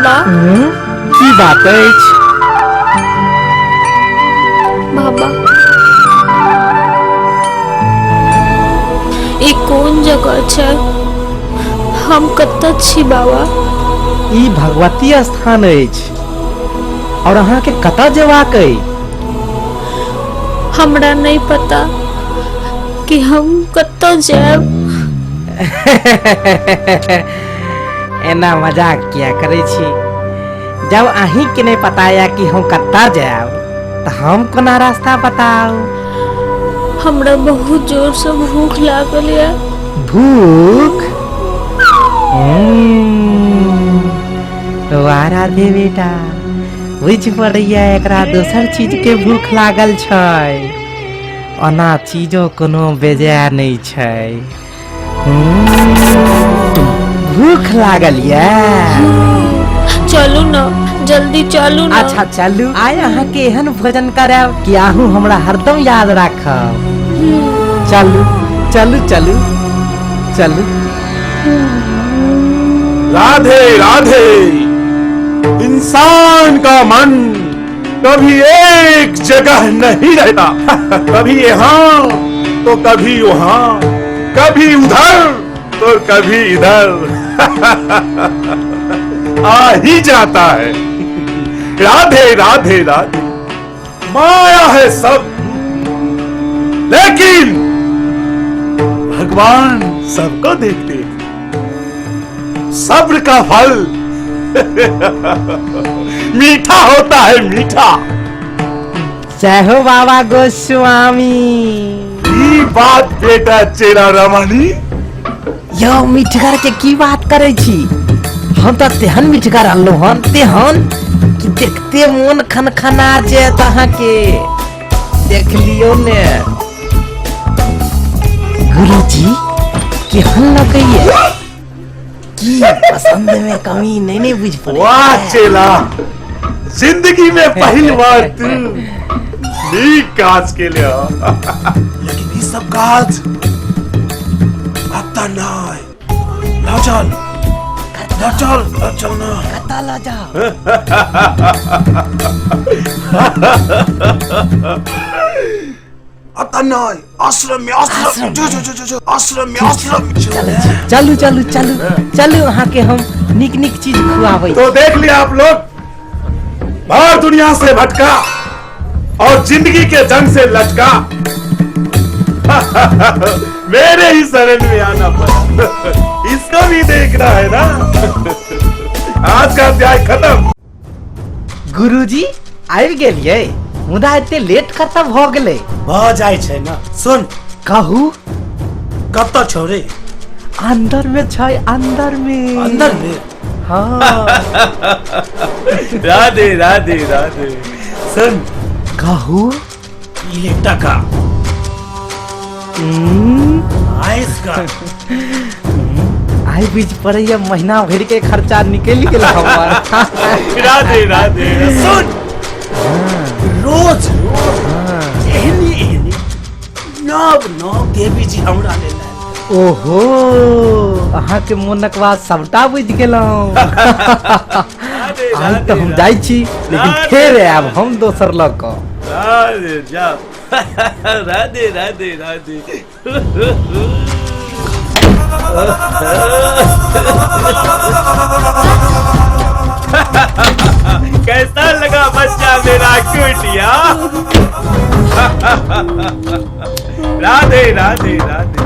बाबा की बात अछि बाबा ई कोन जगह छै हम कतऽ छी बाबा ई भगवती स्थान अछि और अहाँ के कतऽ जेबाक अइ हमरा नहीं पता कि हम कतऽ जाएब एना मजाक किया करे छी जब अहीं के नहीं पता या कि हम कतऽ जाएब तो हम कोना रास्ता बताऊ हमरा बहुत जोर से भूख लागल है भूख वाह राधे बेटा बुझ पड़ैया एकरा दोसर चीज के भूख लागल छै ओना चीजो कोनो बेजा नहीं छै भूख लागल ये चलू ना जल्दी चलू ना अच्छा चलू आइ अहाँ के एहन भोजन कराब कि अहूँ हमरा हरदम याद राखब चलू चलू चलू चलू राधे राधे इंसान का मन कभी एक जगह नहीं रहता कभी यहाँ तो कभी वहाँ कभी उधर तो कभी इधर आ ही जाता है राधे राधे राधे माया है सब लेकिन भगवान सबको देखते हैं सब्र का फल मीठा होता है मीठा जय हो बाबा गोस्वामी ई बात बेटा चेला रमणी यो मिठगर के की बात करे छी हम तो तेहन मिठगर अनलो हन तेहन कि देखते मन खनखना जात अहाँ के देख लियो ने गुरुजी केहन लगैया की पसंद में कमी नहीं बुझ पड़े वाह चेला जिंदगी में पहली बार तू नीक काज के लिए लेकिन ये सब काज अब तक नहीं ला चल ना कता ला जा अब नहीं आश्रम में जो आश्रम में चलू चलू चलू चलू अहाँ के हम निक निक चीज खुआबै तो देख लिया आप लोग बाहर दुनिया से भटका और जिंदगी के जंग से लटका मेरे ही शरण में आना पड़ा इसको भी देखना है ना आज का अध्याय खत्म गुरुजी आबि गेलियै मुदा एते लेट कतऽ भ गेलै भ जाइ छै ना सुन कहू कतऽ छौ रे अंदर में छै अंदर में हाँ राधे राधे राधे सुन कहू ई ले टका आइस का आई बीच पड़ैया महीना भर के खर्चा निकल गेल हमर राधे राधे सुन रोज एहनी नव देवी जी हमरा ले लायल ओहो अहाँ के मोनक बात सबटा बुझ गेलहुँ आज तो हम जाइ छी लेकिन फेर आयब हम दोसर लऽ कऽ राधे जा राधे राधे राधे कैसा लगा बच्चा मेरा कुटिया राधे राधे राधे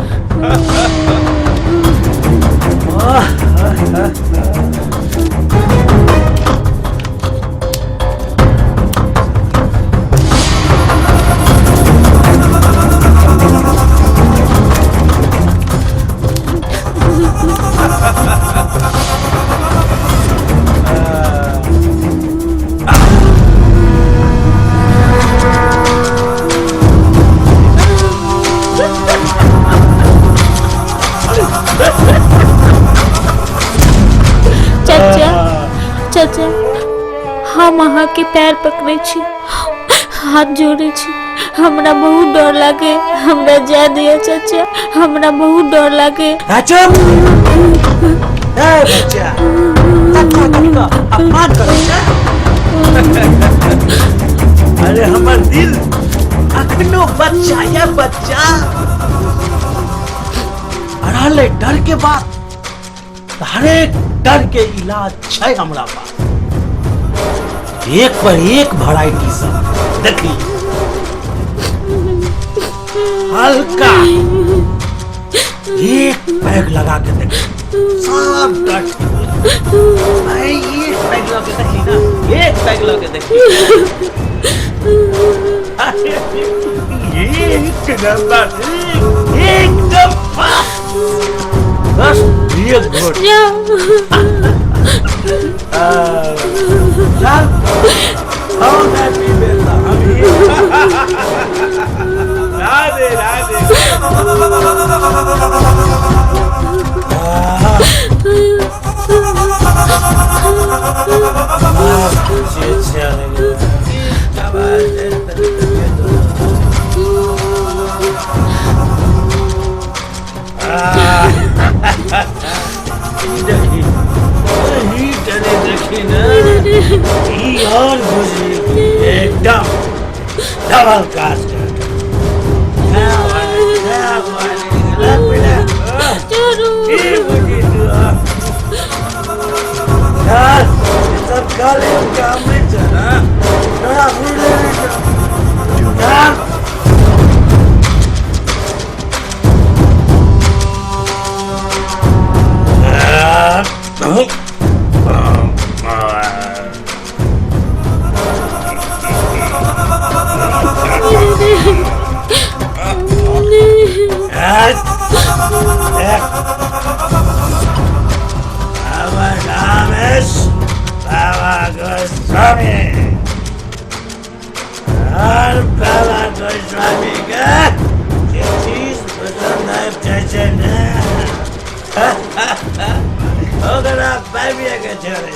चाचा हम अहाँ के पैर पकड़े छी हाथ जोड़े छी हमरा बहुत डर लागे हमरा जा दिया चाचा हमरा बहुत डर लागे चुप बच्चा सबका अपमान करो अरे हमर दिल अखनो बच्चा या बच्चा अरे डर के बाद हरेक डर के इलाज छै हमरा पास एक पर एक वैरायटी सब देखी हल्का एक पैग लगा के देखी सब डर एक पैग लगा के देखी ना एक पैग लगा के देखी एक नंबर एकदम बस एक घोट चल आओ ना पी बेटा राधे राधे देखी ना और बुझी एकदम डबल काज कर सब काले काम में चला थोड़ा गोस्वामी का ये चीज पसंद है चचन अगर आप भाई भी आगे चले